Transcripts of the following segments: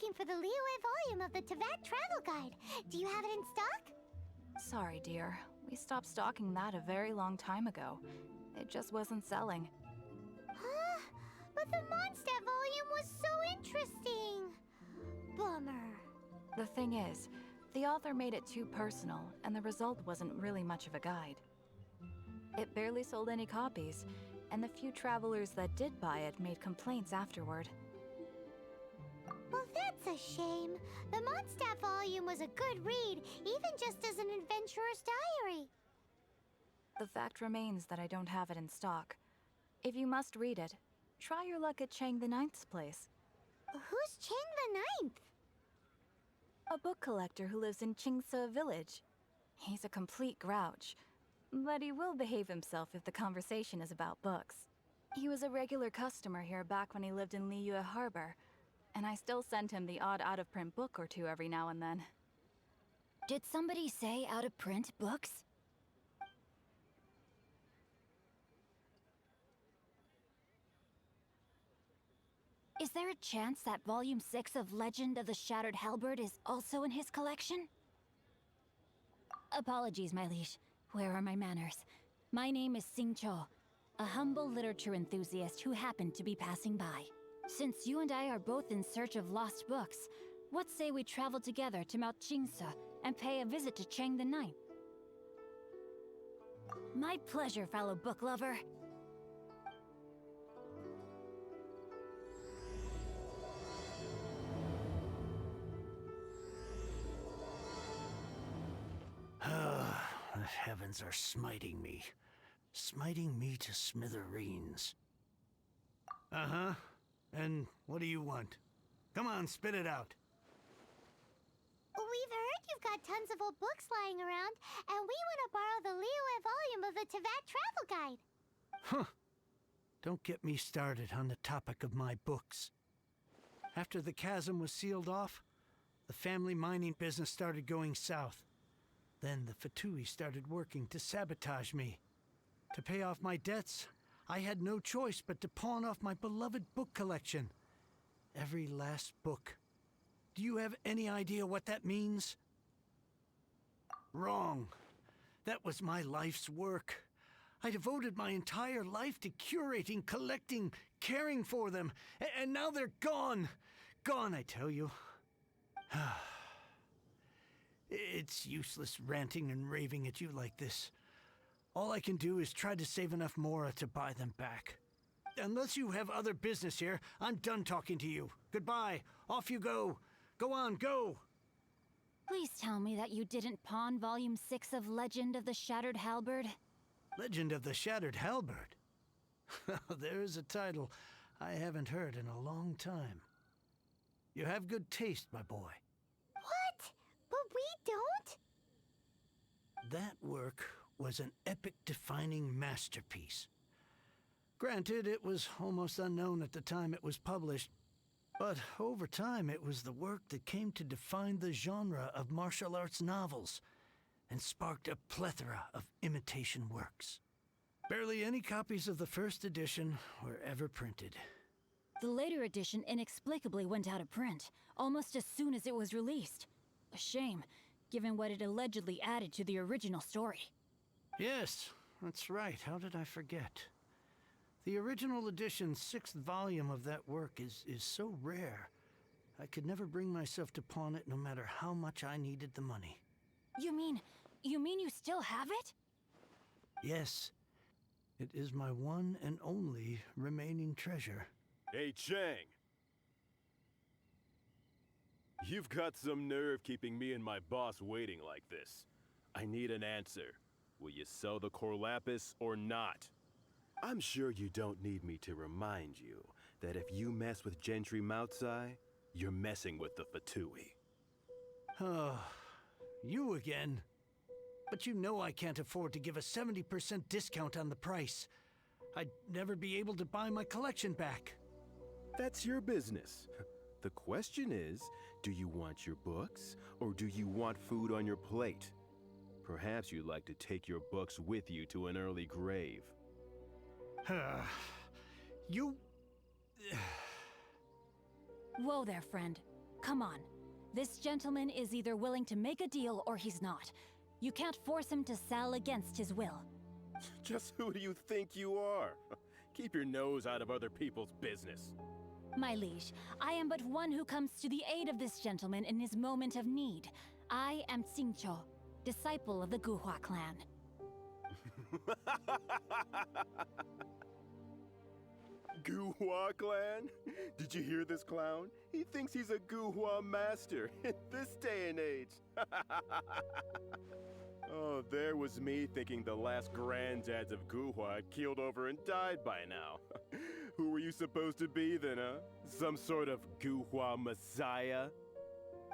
looking for the Liyue volume of the Teyvat Travel Guide. Do you have it in stock? Sorry, dear. We stopped stocking that a very long time ago. It just wasn't selling. Huh? But the Mondstadt volume was so interesting. Bummer. The thing is, the author made it too personal, and the result wasn't really much of a guide. It barely sold any copies, and the few travelers that did buy it made complaints afterward. Well, that's a shame. The Mondstadt volume was a good read, even just as an adventurer's diary. The fact remains that I don't have it in stock. If you must read it, try your luck at Chang the Ninth's place. Who's Chang the Ninth? A book collector who lives in Qingce village. He's a complete grouch, but he will behave himself if the conversation is about books. He was a regular customer here back when he lived in Liyue Harbor, and I still send him the odd out-of-print book or two every now and then. Did somebody say out-of-print books? Is there a chance that Volume 6 of Legend of the Shattered Halberd is also in his collection? Apologies, my liege. Where are my manners? My name is Xiangqiu, a humble literature enthusiast who happened to be passing by. Since you and I are both in search of lost books, what say we travel together to Mount Qingce and pay a visit to Chang the Ninth? My pleasure, fellow book lover. The heavens are smiting me. Smiting me to smithereens. Uh-huh. And what do you want? Come on, spit it out. We've heard you've got tons of old books lying around, and we want to borrow the Liyue volume of the Teyvat Travel Guide. Huh. Don't get me started on the topic of my books. After the chasm was sealed off, the family mining business started going south. Then the Fatui started working to sabotage me. To pay off my debts, I had no choice but to pawn off my beloved book collection. Every last book. Do you have any idea what that means? Wrong. That was my life's work. I devoted my entire life to curating, collecting, caring for them, and now they're gone. Gone, I tell you. It's useless ranting and raving at you like this. All I can do is try to save enough Mora to buy them back. Unless you have other business here, I'm done talking to you. Goodbye. Off you go. Go on, go! Please tell me that you didn't pawn Volume 6 of Legend of the Shattered Halberd? Legend of the Shattered Halberd? There's a title I haven't heard in a long time. You have good taste, my boy. What? But we don't? That work was an epic-defining masterpiece. Granted, it was almost unknown at the time it was published, but over time it was the work that came to define the genre of martial arts novels and sparked a plethora of imitation works. Barely any copies of the first edition were ever printed. The later edition inexplicably went out of print, almost as soon as it was released. A shame, given what it allegedly added to the original story. Yes, that's right. How did I forget? The original edition's 6th volume of that work is so rare, I could never bring myself to pawn it no matter how much I needed the money. You mean you still have it? Yes. It is my one and only remaining treasure. Hey, Chang! You've got some nerve keeping me and my boss waiting like this. I need an answer. Will you sell the core lapis or not? I'm sure you don't need me to remind you that if you mess with Gentry Moutsai, you're messing with the Fatui. Oh, you again. But you know I can't afford to give a 70% discount on the price. I'd never be able to buy my collection back. That's your business. The question is, do you want your books, or do you want food on your plate? Perhaps you'd like to take your books with you to an early grave. You... Whoa there, friend. come on. This gentleman is either willing to make a deal or he's not. You can't force him to sell against his will. Just who do you think you are? Keep your nose out of other people's business. My liege, I am but one who comes to the aid of this gentleman in his moment of need. I am Xiangqiu, disciple of the Guhua clan. Guhua clan? Did you hear this clown? He thinks he's a Guhua master in this day and age. Oh, there was me thinking the last granddads of Guhua had keeled over and died by now. Who were you supposed to be then, huh? Some sort of Guhua messiah?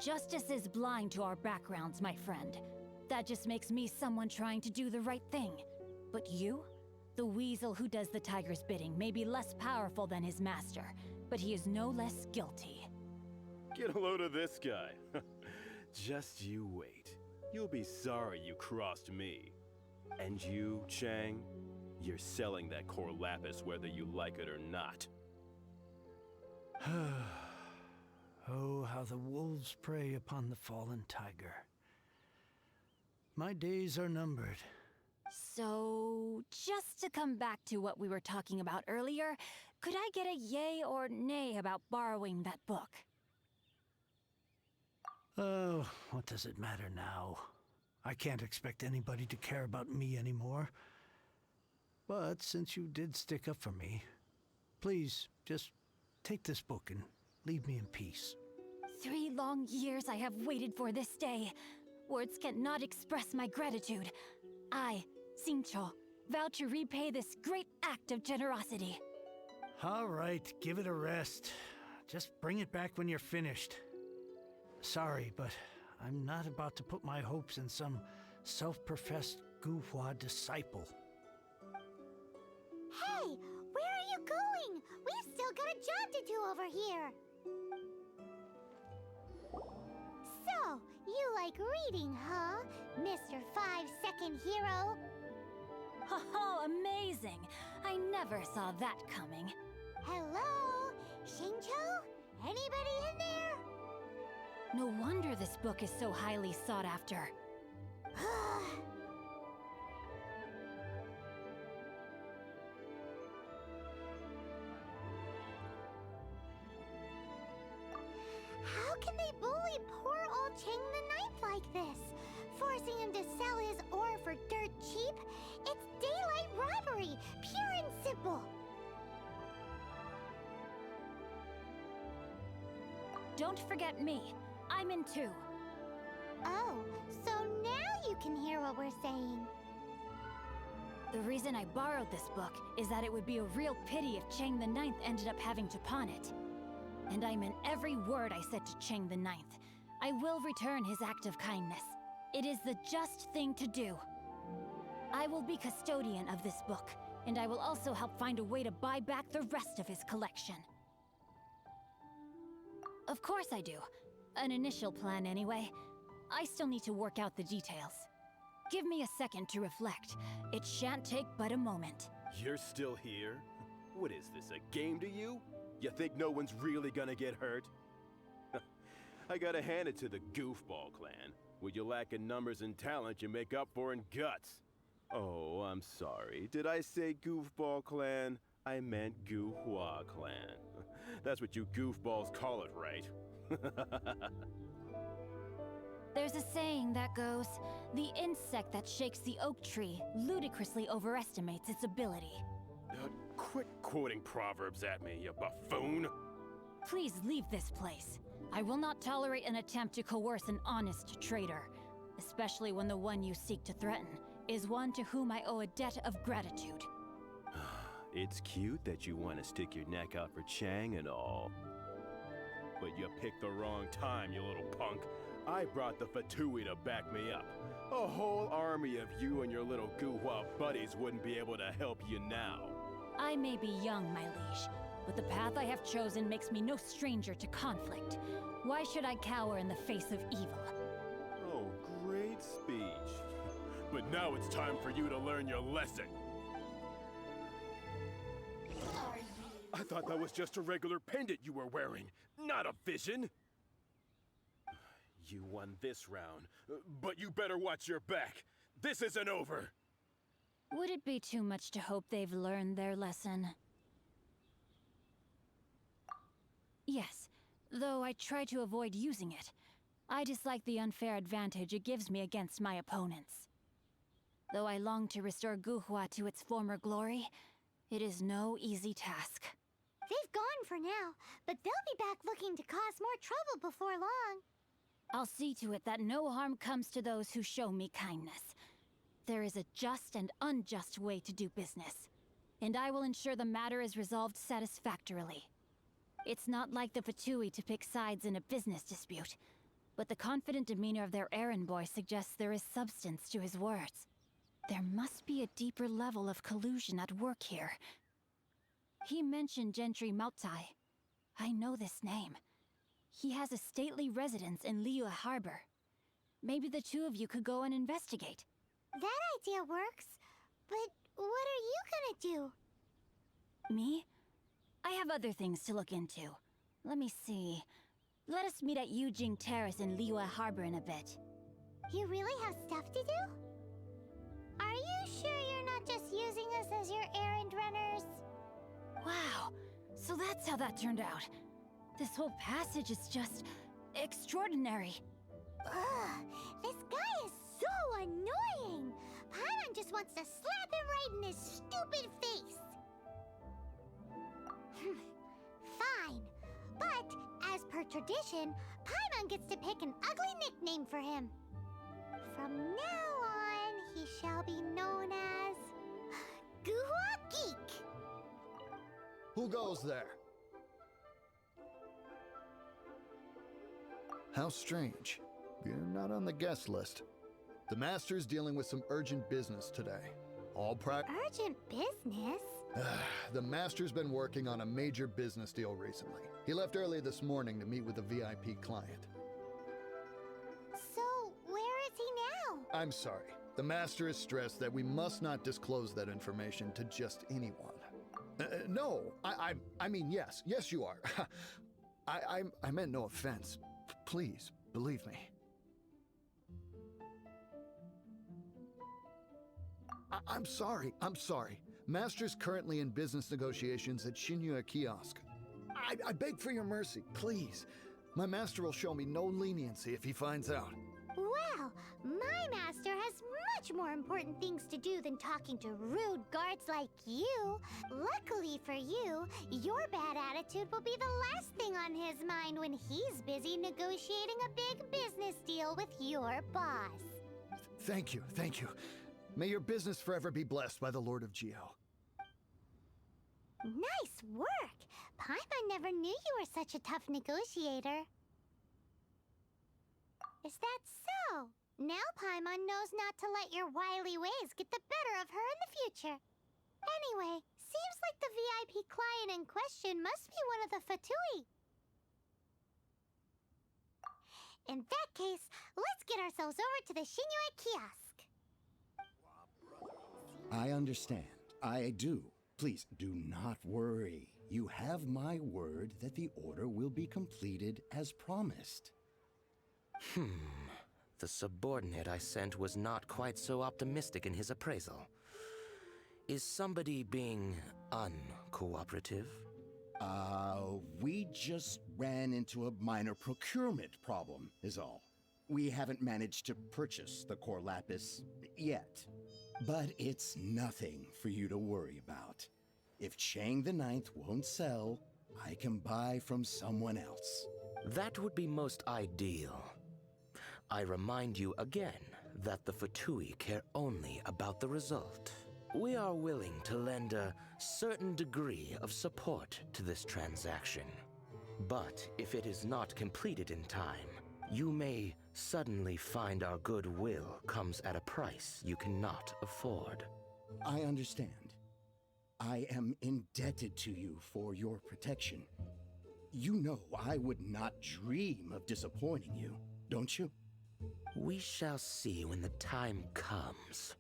Justice is blind to our backgrounds, my friend. That just makes me someone trying to do the right thing. But you? The weasel who does the tiger's bidding may be less powerful than his master, but he is no less guilty. Get a load of this guy. Just you wait. You'll be sorry you crossed me. And you, Chang, you're selling that core lapis whether you like it or not. Oh, how the wolves prey upon the fallen tiger. My days are numbered. So, just to come back to what we were talking about earlier, could I get a yay or nay about borrowing that book? Oh, what does it matter now? I can't expect anybody to care about me anymore. But since you did stick up for me, please, just take this book and leave me in peace. 3 long years I have waited for this day. Words cannot express my gratitude. I, Xiangqiu, vow to repay this great act of generosity. All right, give it a rest. Just bring it back when you're finished. Sorry, but I'm not about to put my hopes in some self-professed Guhua disciple. Hey, where are you going? We've still got a job to do over here. So, you like reading, huh, Mr. 5-second hero? Oh, amazing! I never saw that coming. Hello? Xiangqiu? Anybody in there? No wonder this book is so highly sought after. How can they bully poor old Chang the Ninth like this? Forcing him to sell his ore for dirt cheap? It's daylight robbery, pure and simple. Don't forget me. I'm in too. Oh, so now you can hear what we're saying. The reason I borrowed this book is that it would be a real pity if Chang the Ninth ended up having to pawn it. And I meant every word I said to Chang the Ninth. I will return his act of kindness. It is the just thing to do. I will be custodian of this book, and I will also help find a way to buy back the rest of his collection. Of course I do. An initial plan anyway. I still need to work out the details. Give me a second to reflect. It shan't take but a moment. You're still here? What is this, a game to you? You think no one's really gonna get hurt? I gotta hand it to the Goofball clan. What you lack in numbers and talent, you make up for in guts. Oh, I'm sorry. Did I say Goofball clan? I meant Guhua clan. That's what you goofballs call it, right? There's a saying that goes, the insect that shakes the oak tree ludicrously overestimates its ability. Quit quoting proverbs at me, you buffoon! Please leave this place. I will not tolerate an attempt to coerce an honest trader, especially when the one you seek to threaten is one to whom I owe a debt of gratitude. It's cute that you want to stick your neck out for Chang and all. But you picked the wrong time, you little punk. I brought the Fatui to back me up. A whole army of you and your little Guhua buddies wouldn't be able to help you now. I may be young, my liege, but the path I have chosen makes me no stranger to conflict. Why should I cower in the face of evil? Oh, great speech. But now it's time for you to learn your lesson. I thought that was just a regular pendant you were wearing, not a vision. You won this round, but you better watch your back. This isn't over. Would it be too much to hope they've learned their lesson? Yes, though I try to avoid using it. I dislike the unfair advantage it gives me against my opponents. Though I long to restore Guhua to its former glory, it is no easy task. They've gone for now, but they'll be back looking to cause more trouble before long. I'll see to it that no harm comes to those who show me kindness. There is a just and unjust way to do business, and I will ensure the matter is resolved satisfactorily. It's not like the Fatui to pick sides in a business dispute, but the confident demeanor of their errand boy suggests there is substance to his words. There must be a deeper level of collusion at work here. He mentioned Gentry Maotai. I know this name. He has a stately residence in Liyue Harbor. Maybe the two of you could go and investigate. That idea works, but what are you gonna do? Me? I have other things to look into. Let me see. Let us meet at Yujing Terrace in Liyue Harbor in a bit. You really have stuff to do? Are you sure you're not just using us as your errand runners? Wow, so that's how that turned out. This whole passage is just extraordinary. Ugh, this guy is so annoying! Paimon just wants to slap him right in his stupid face! Fine, but as per tradition, Paimon gets to pick an ugly nickname for him. From now on, he shall be known as Guhua Geek. Who goes there? How strange. You're not on the guest list. The Master's dealing with some urgent business today. Urgent business? The Master's been working on a major business deal recently. He left early this morning to meet with a VIP client. So, where is he now? I'm sorry. The Master is stressed that we must not disclose that information to just anyone. No, I mean, yes. Yes, you are. I meant no offense. Please, believe me. I'm sorry. Master's currently in business negotiations at Xiangqiu Kiosk. I beg for your mercy, please. My master will show me no leniency if he finds out. Well, my master has much more important things to do than talking to rude guards like you. Luckily for you, your bad attitude will be the last thing on his mind when he's busy negotiating a big business deal with your boss. Thank you. May your business forever be blessed by the Lord of Geo. Nice work! Paimon never knew you were such a tough negotiator. Is that so? Now Paimon knows not to let your wily ways get the better of her in the future. Anyway, seems like the VIP client in question must be one of the Fatui. In that case, let's get ourselves over to the Xiangqiu Kiosk. I understand. I do. Please do not worry. You have my word that the order will be completed as promised. The subordinate I sent was not quite so optimistic in his appraisal. Is somebody being uncooperative? We just ran into a minor procurement problem, is all. We haven't managed to purchase the core lapis yet. But it's nothing for you to worry about. If Chang the Ninth won't sell, I can buy from someone else. That would be most ideal. I remind you again that the Fatui care only about the result. We are willing to lend a certain degree of support to this transaction. But if it is not completed in time, you may suddenly find our goodwill comes at a price you cannot afford. I understand. I am indebted to you for your protection. You know I would not dream of disappointing you, don't you? We shall see when the time comes.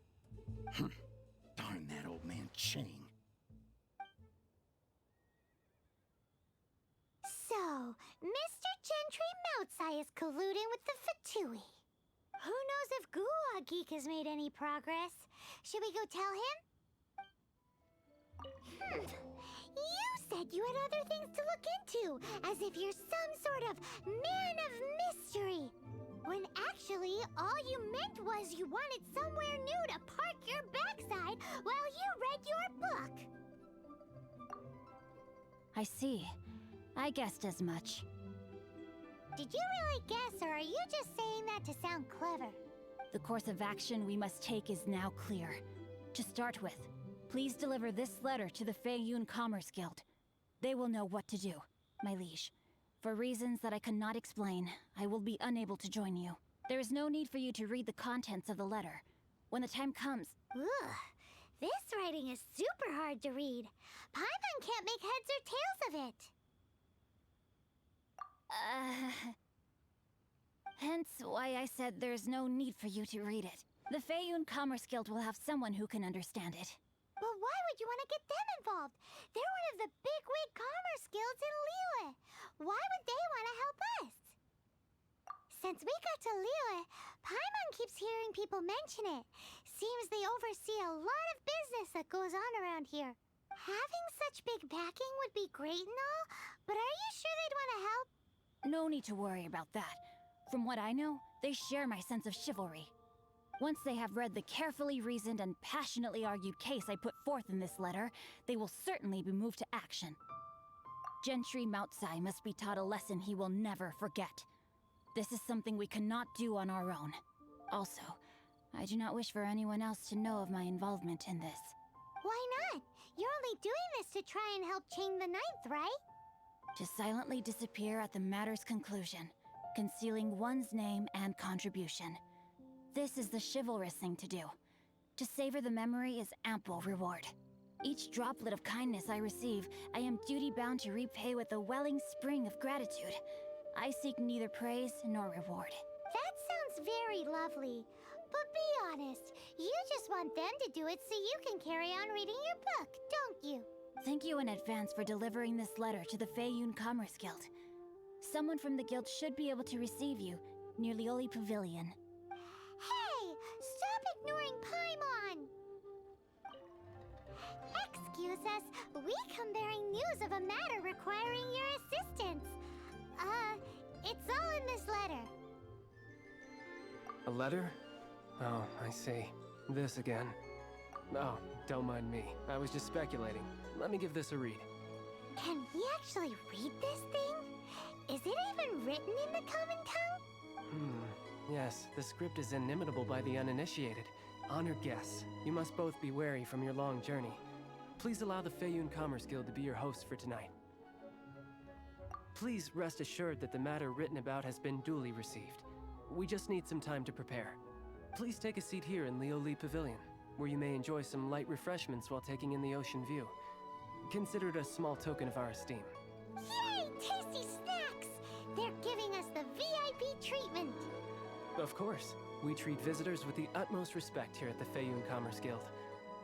Darn that old man Chang. So, Mr. Gentry Maotai is colluding with the Fatui. Who knows if Guhua Geek has made any progress? Should we go tell him? You said you had other things to look into, as if you're some sort of man of mystery. When actually, all you meant was you wanted somewhere new to park your backside while you read your book. I see. I guessed as much. Did you really guess, or are you just saying that to sound clever? The course of action we must take is now clear. To start with, please deliver this letter to the Feiyun Commerce Guild. They will know what to do, my liege. For reasons that I cannot explain, I will be unable to join you. There is no need for you to read the contents of the letter. When the time comes... Ugh, this writing is super hard to read. Paimon can't make heads or tails of it. Hence why I said there's no need for you to read it. The Feiyun Commerce Guild will have someone who can understand it. But why would you want to get them involved? They're one of the bigwig commerce guilds in Liyue. Why would they want to help us? Since we got to Liyue, Paimon keeps hearing people mention it. Seems they oversee a lot of business that goes on around here. Having such big backing would be great and all, but are you sure they'd want to help? No need to worry about that. From what I know, they share my sense of chivalry. Once they have read the carefully reasoned and passionately argued case I put forth in this letter, they will certainly be moved to action. Gentry Moutsai must be taught a lesson he will never forget. This is something we cannot do on our own. Also, I do not wish for anyone else to know of my involvement in this. Why not? You're only doing this to try and help Chang the Ninth, right? To silently disappear at the matter's conclusion, concealing one's name and contribution. This is the chivalrous thing to do. To savor the memory is ample reward. Each droplet of kindness I receive, I am duty-bound to repay with a welling spring of gratitude. I seek neither praise nor reward. That sounds very lovely. But be honest, you just want them to do it so you can carry on reading your book, don't you? Thank you in advance for delivering this letter to the Feiyun Commerce Guild. Someone from the guild should be able to receive you near Lioli Pavilion. Hey! Stop ignoring Paimon! Excuse us, we come bearing news of a matter requiring your assistance. It's all in this letter. A letter? Oh, I see. This again. Oh, don't mind me. I was just speculating. Let me give this a read. Can we actually read this thing? Is it even written in the common tongue? Yes, the script is inimitable by the uninitiated. Honored guests, you must both be wary from your long journey. Please allow the Feiyun Commerce Guild to be your host for tonight. Please rest assured that the matter written about has been duly received. We just need some time to prepare. Please take a seat here in Lioli Pavilion, where you may enjoy some light refreshments while taking in the ocean view. Consider it a small token of our esteem. Yay! Tasty snacks! They're giving us the VIP treatment! Of course. We treat visitors with the utmost respect here at the Feiyun Commerce Guild.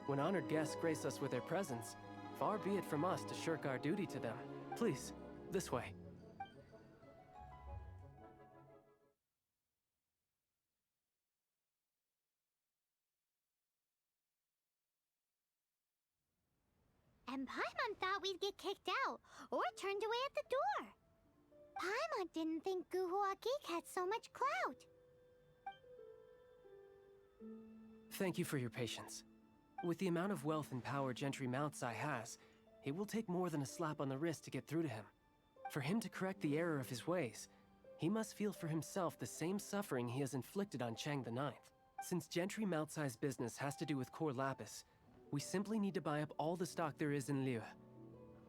When honored guests grace us with their presence, far be it from us to shirk our duty to them. Please, this way. And Paimon thought we'd get kicked out, or turned away at the door. Paimon didn't think Guhua Geek had so much clout. Thank you for your patience. With the amount of wealth and power Gentry Moutsai has, it will take more than a slap on the wrist to get through to him. For him to correct the error of his ways, he must feel for himself the same suffering he has inflicted on Chang the Ninth. Since Gentry Moutsai's business has to do with core lapis, we simply need to buy up all the stock there is in Liyue.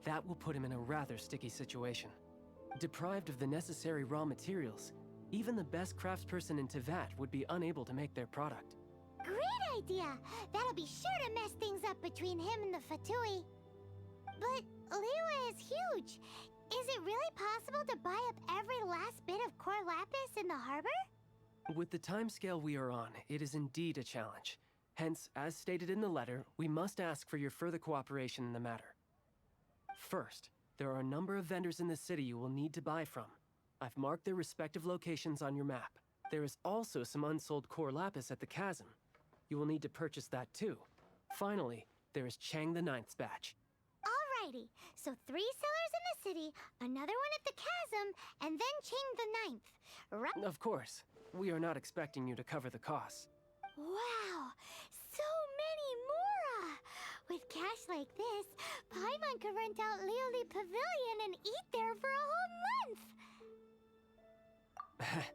That will put him in a rather sticky situation. Deprived of the necessary raw materials, even the best craftsperson in Tevat would be unable to make their product. Great idea! That'll be sure to mess things up between him and the Fatui. But Liyue is huge. Is it really possible to buy up every last bit of core lapis in the harbor? With the timescale we are on, it is indeed a challenge. Hence, as stated in the letter, we must ask for your further cooperation in the matter. First, there are a number of vendors in the city you will need to buy from. I've marked their respective locations on your map. There is also some unsold core lapis at the chasm. You will need to purchase that too. Finally, there is Chang the Ninth's batch. Alrighty, so 3 sellers in the city, another one at the chasm, and then Chang the Ninth. Right? Of course, we are not expecting you to cover the costs. Wow, so many more! With cash like this, Paimon could rent out Lioli Pavilion and eat there for a whole month!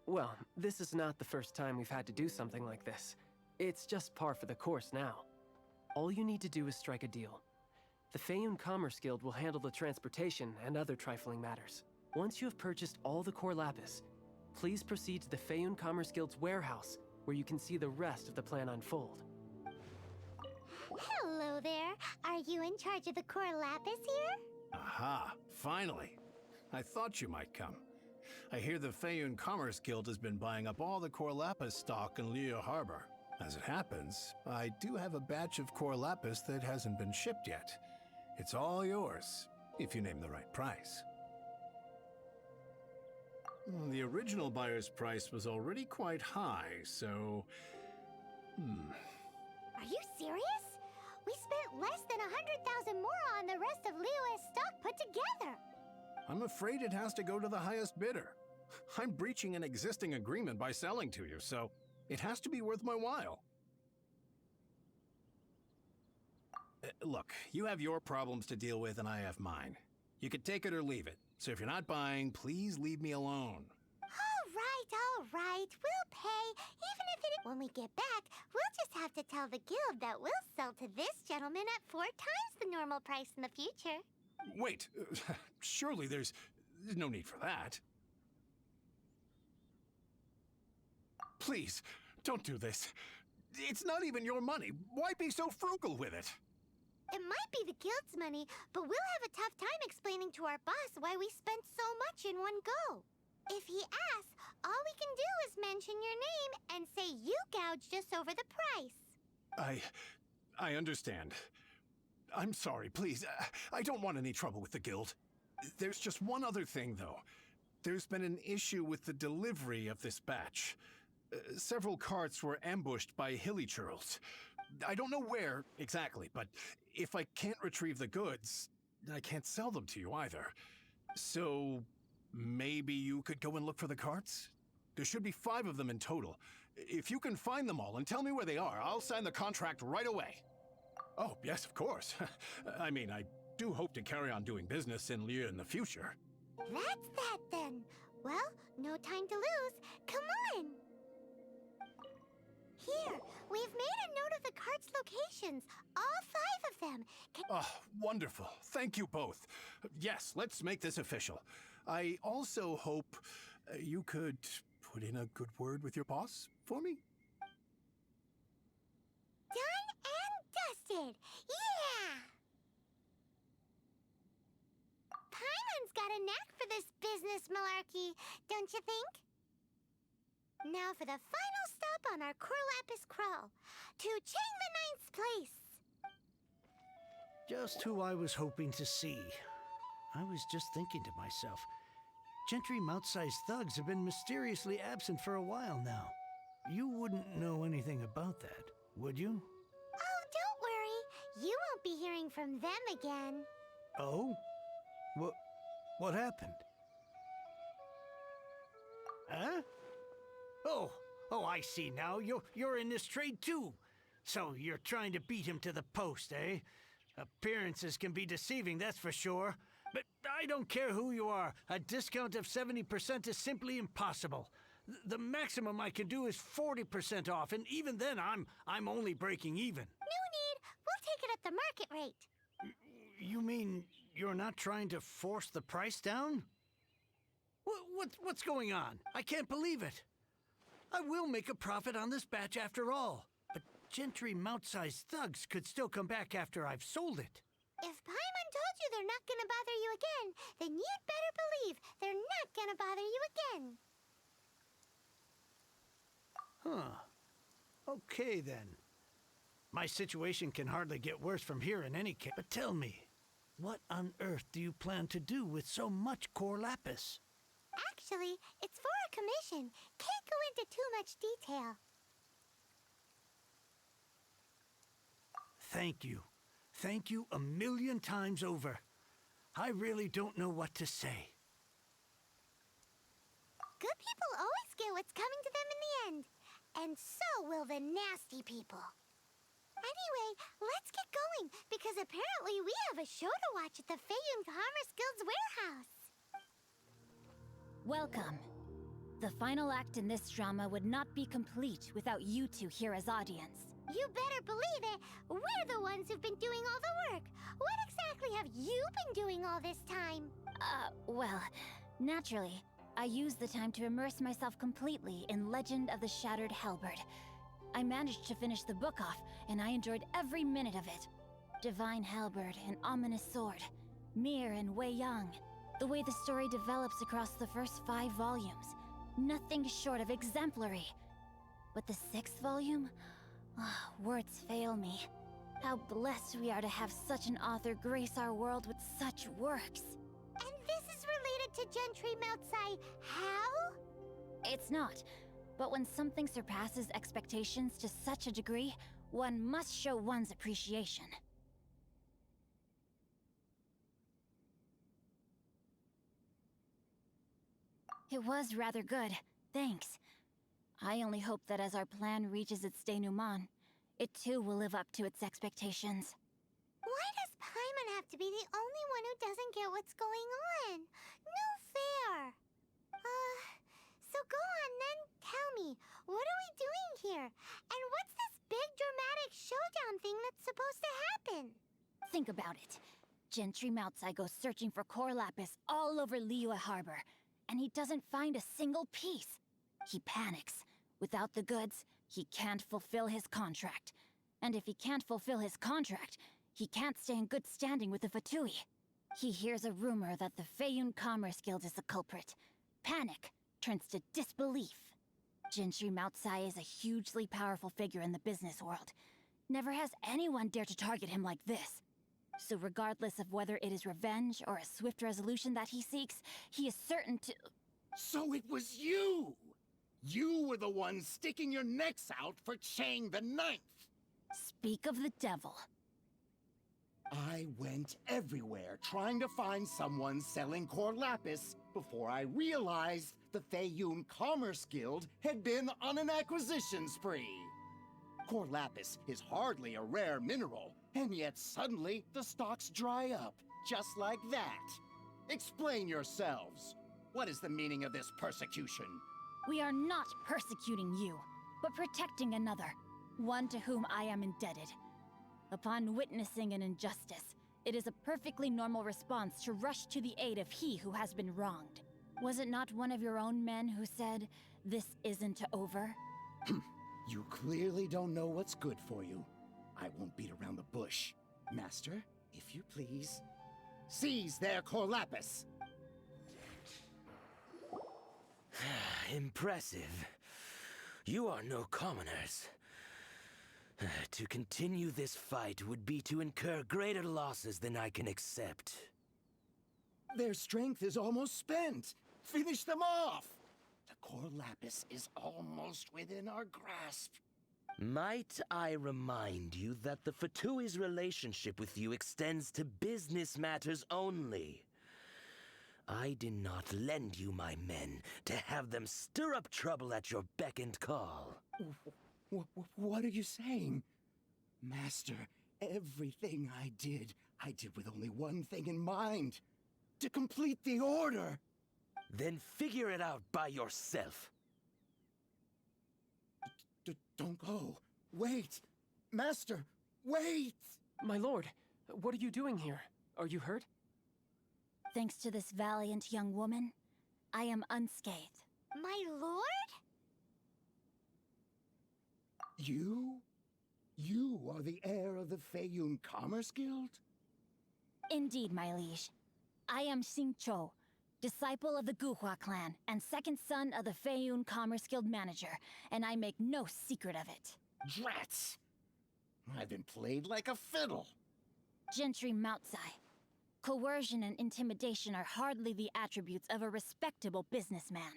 Well, this is not the first time we've had to do something like this. It's just par for the course now. All you need to do is strike a deal. The Feiyun Commerce Guild will handle the transportation and other trifling matters. Once you have purchased all the core lapis, please proceed to the Feiyun Commerce Guild's warehouse, where you can see the rest of the plan unfold. Hello there. Are you in charge of the core lapis here? Aha, finally. I thought you might come. I hear the Feiyun Commerce Guild has been buying up all the core lapis stock in Liu Harbor. As it happens, I do have a batch of core lapis that hasn't been shipped yet. It's all yours, if you name the right price. The original buyer's price was already quite high, so... Are you serious? We spent less than 100,000 more on the rest of Lio's stock put together. I'm afraid it has to go to the highest bidder. I'm breaching an existing agreement by selling to you, so it has to be worth my while. Look, you have your problems to deal with and I have mine. You could take it or leave it. So if you're not buying, please leave me alone. All right. We'll pay, even if it... When we get back, we'll just have to tell the guild that we'll sell to this gentleman at 4 times the normal price in the future. Wait, surely there's no need for that. Please, don't do this. It's not even your money. Why be so frugal with it? It might be the guild's money, but we'll have a tough time explaining to our boss why we spent so much in one go. If he asks, all we can do is mention your name and say you gouged us over the price. I understand. I'm sorry, please. I don't want any trouble with the guild. There's just one other thing, though. There's been an issue with the delivery of this batch. Several carts were ambushed by hilly churls. I don't know where exactly, but if I can't retrieve the goods, I can't sell them to you either. So maybe you could go and look for the carts? There should be 5 of them in total. If you can find them all and tell me where they are, I'll sign the contract right away. Oh, yes, of course. I mean, I do hope to carry on doing business in Liu in the future. That's that then. Well, no time to lose. Come on! Here, we've made a note of the cart's locations. All 5 of them. Oh, wonderful. Thank you both. Yes, let's make this official. I also hope you could put in a good word with your boss for me. Done and dusted. Yeah! Paimon's got a knack for this business malarkey, don't you think? Now for the final stop on our core lapis crawl, to Chang the Ninth's place. Just who I was hoping to see. I was just thinking to myself, Gentry mount-sized thugs have been mysteriously absent for a while now. You wouldn't know anything about that, would you? Oh, don't worry. You won't be hearing from them again. Oh? What happened? Huh? Oh, I see now. You're in this trade too. So you're trying to beat him to the post, eh? Appearances can be deceiving, that's for sure. But I don't care who you are. A discount of 70% is simply impossible. The maximum I can do is 40% off, and even then I'm only breaking even. No need. We'll take it at the market rate. You mean you're not trying to force the price down? What's going on? I can't believe it. I will make a profit on this batch after all. But Gentry mount-sized thugs could still come back after I've sold it. If Paimon told you they're not gonna bother you again, then you'd better believe they're not gonna bother you again. Huh. Okay, then. My situation can hardly get worse from here in any case. But tell me, what on earth do you plan to do with so much core lapis? Actually, it's for a commission. Can't go into too much detail. Thank you. Thank you a million times over. I really don't know what to say. Good people always get what's coming to them in the end. And so will the nasty people. Anyway, let's get going, because apparently we have a show to watch at the Feiyun Commerce Guild's warehouse. Welcome. The final act in this drama would not be complete without you two here as audience. You better believe it. We're the ones who've been doing all the work. What exactly have you been doing all this time? Well, naturally, I used the time to immerse myself completely in Legend of the Shattered Halberd. I managed to finish the book off, and I enjoyed every minute of it. Divine Halberd, an ominous sword, Mir and Wei Yang. The way the story develops across the first 5 volumes, nothing short of exemplary. But the 6th volume? Words fail me. How blessed we are to have such an author grace our world with such works. And this is related to Gentry Moutsai how? It's not. But when something surpasses expectations to such a degree, one must show one's appreciation. It was rather good, thanks. I only hope that as our plan reaches its denouement, it too will live up to its expectations. Why does Paimon have to be the only one who doesn't get what's going on? No fair. So go on then, tell me, what are we doing here? And what's this big dramatic showdown thing that's supposed to happen? Think about it. Gentry Moutsai goes searching for core lapis all over Liyue Harbor, and he doesn't find a single piece. He panics. Without the goods, he can't fulfill his contract. And if he can't fulfill his contract, he can't stay in good standing with the Fatui. He hears a rumor that the Feiyun Commerce Guild is the culprit. Panic turns to disbelief. Gentry Moutsai is a hugely powerful figure in the business world. Never has anyone dared to target him like this. So regardless of whether it is revenge or a swift resolution that he seeks, he is certain to... So it was you! You were the one sticking your necks out for Chang the Ninth! Speak of the devil. I went everywhere trying to find someone selling core lapis before I realized the Feiyun Commerce Guild had been on an acquisition spree. Core lapis is hardly a rare mineral, and yet suddenly the stocks dry up, just like that. Explain yourselves. What is the meaning of this persecution? We are not persecuting you, but protecting another, one to whom I am indebted. Upon witnessing an injustice, it is a perfectly normal response to rush to the aid of he who has been wronged. Was it not one of your own men who said, "This isn't over"? You clearly don't know what's good for you. I won't beat around the bush. Master, if you please, seize their core lapis! Impressive. You are no commoners. To continue this fight would be to incur greater losses than I can accept. Their strength is almost spent. Finish them off! The core lapis is almost within our grasp. Might I remind you that the Fatui's relationship with you extends to business matters only? I did not lend you my men to have them stir up trouble at your beck and call. What are you saying? Master, everything I did with only one thing in mind. To complete the order. Then figure it out by yourself. Don't go. Wait. Master, wait! My lord, what are you doing here? Are you hurt? Thanks to this valiant young woman, I am unscathed. My lord? You? You are the heir of the Feiyun Commerce Guild? Indeed, my liege. I am Xiangqiu, disciple of the Guhua clan and second son of the Feiyun Commerce Guild manager, and I make no secret of it. Drats! I've been played like a fiddle. Gentry Moutsai. Coercion and intimidation are hardly the attributes of a respectable businessman.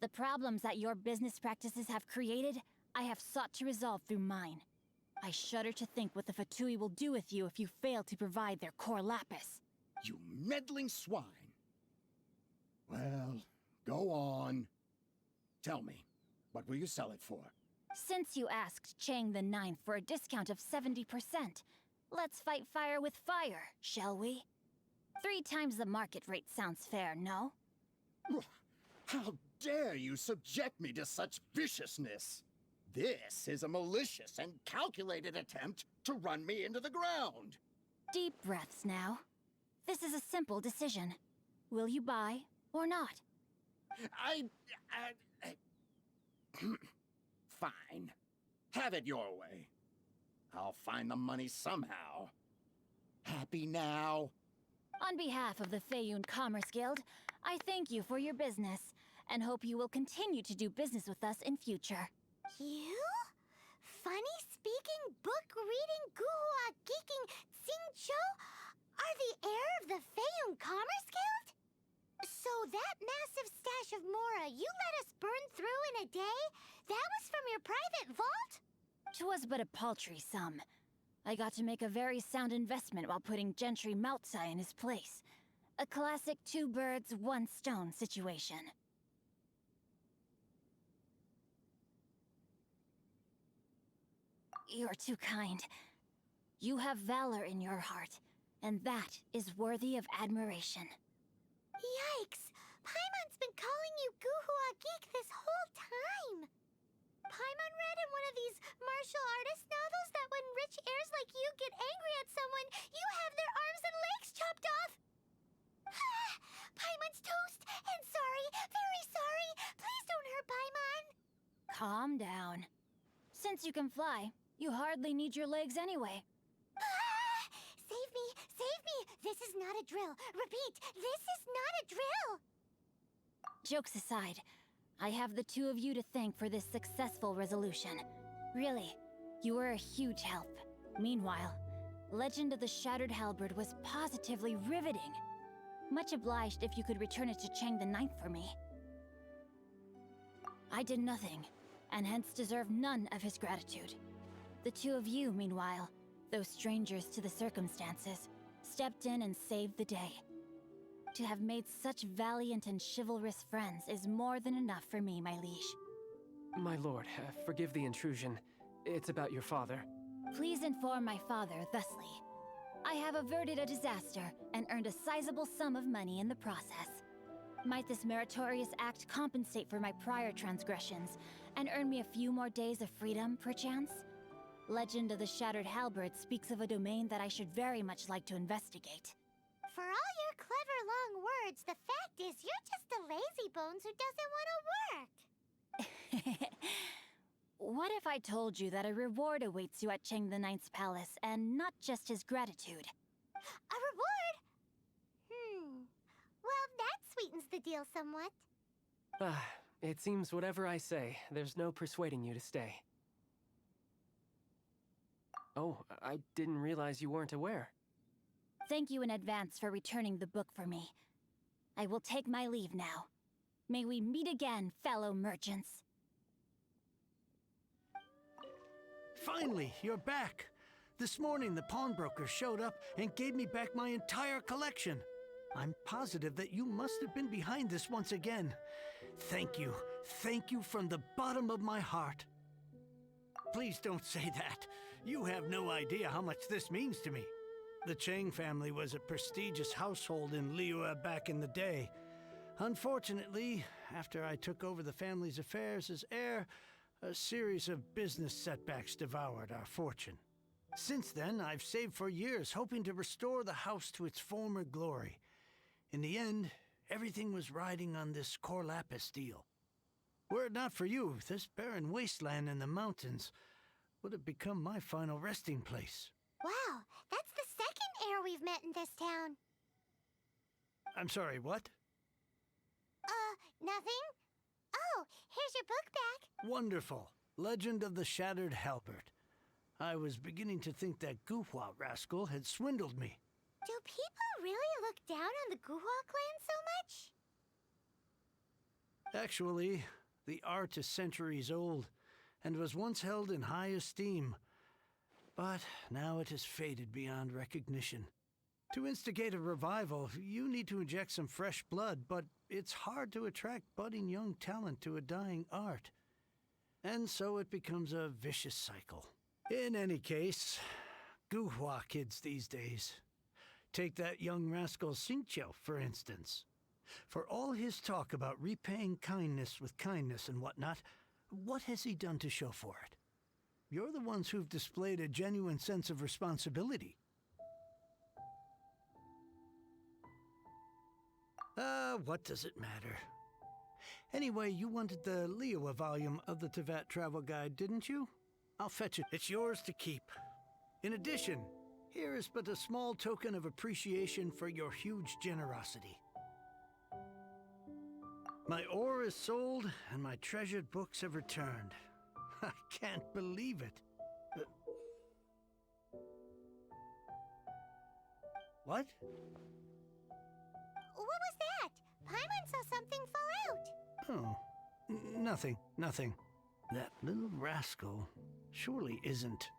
The problems that your business practices have created, I have sought to resolve through mine. I shudder to think what the Fatui will do with you if you fail to provide their core lapis. You meddling swine. Well, go on. Tell me, what will you sell it for? Since you asked Chang the Ninth for a discount of 70%, let's fight fire with fire, shall we? 3 times the market rate sounds fair, no? How dare you subject me to such viciousness? This is a malicious and calculated attempt to run me into the ground. Deep breaths now. This is a simple decision. Will you buy or not? Fine. Have it your way. I'll find the money somehow. Happy now? On behalf of the Feiyun Commerce Guild, I thank you for your business, and hope you will continue to do business with us in future. You? Funny-speaking, book-reading, guhua geeking Xiangqiu are the heir of the Feiyun Commerce Guild? So that massive stash of Mora you let us burn through in a day, that was from your private vault? 'Twas but a paltry sum. I got to make a very sound investment while putting Gentry Maltsai in his place. A classic 2 birds, 1 stone situation. You're too kind. You have valor in your heart, and that is worthy of admiration. Yikes! Paimon's been calling you Guhua Geek this whole time! Paimon read in one of these martial artist novels that when rich heirs like you get angry at someone, you have their arms and legs chopped off! Paimon's toast! And sorry, very sorry! Please don't hurt Paimon! Calm down. Since you can fly, you hardly need your legs anyway. Save me! Save me! This is not a drill! Repeat, this is not a drill! Jokes aside, I have the 2 of you to thank for this successful resolution. Really, you were a huge help. Meanwhile, Legend of the Shattered Halberd was positively riveting. Much obliged if you could return it to Chang the Ninth for me. I did nothing, and hence deserve none of his gratitude. The 2 of you, meanwhile, though strangers to the circumstances, stepped in and saved the day. To have made such valiant and chivalrous friends is more than enough for me, my liege. My lord, forgive the intrusion. It's about your father. Please inform my father thusly. I have averted a disaster and earned a sizable sum of money in the process. Might this meritorious act compensate for my prior transgressions and earn me a few more days of freedom, perchance? Legend of the Shattered Halberd speaks of a domain that I should very much like to investigate. For all your clever long words, the fact is you're just a lazy bones who doesn't want to work. What if I told you that a reward awaits you at Chang the Ninth's palace, and not just his gratitude? A reward? Well, that sweetens the deal somewhat. It seems whatever I say, there's no persuading you to stay. Oh, I didn't realize you weren't aware. Thank you in advance for returning the book for me. I will take my leave now. May we meet again, fellow merchants. Finally, you're back. This morning, the pawnbroker showed up and gave me back my entire collection. I'm positive that you must have been behind this once again. Thank you. Thank you from the bottom of my heart. Please don't say that. You have no idea how much this means to me. The Chang family was a prestigious household in Liyue back in the day. Unfortunately, after I took over the family's affairs as heir, a series of business setbacks devoured our fortune. Since then, I've saved for years, hoping to restore the house to its former glory. In the end, everything was riding on this core lapis deal. Were it not for you, this barren wasteland in the mountains would have become my final resting place. Wow, that's the second heir we've met in this town. I'm sorry, what? Nothing? Oh, here's your book back. Wonderful. Legend of the Shattered Halberd. I was beginning to think that Guhua rascal had swindled me. Do people really look down on the Guhua clan so much? Actually, the art is centuries old and was once held in high esteem. But now it has faded beyond recognition. To instigate a revival, you need to inject some fresh blood, but it's hard to attract budding young talent to a dying art. And so it becomes a vicious cycle. In any case, Guhua kids these days. Take that young rascal Xiangqiu, for instance. For all his talk about repaying kindness with kindness and whatnot, what has he done to show for it? You're the ones who've displayed a genuine sense of responsibility. What does it matter? Anyway, you wanted the Liyue volume of the Teyvat Travel Guide, didn't you? I'll fetch it. It's yours to keep. In addition, here is but a small token of appreciation for your huge generosity. My ore is sold, and my treasured books have returned. I can't believe it. What? What was that? Paimon saw something fall out. Oh, nothing. That little rascal surely isn't...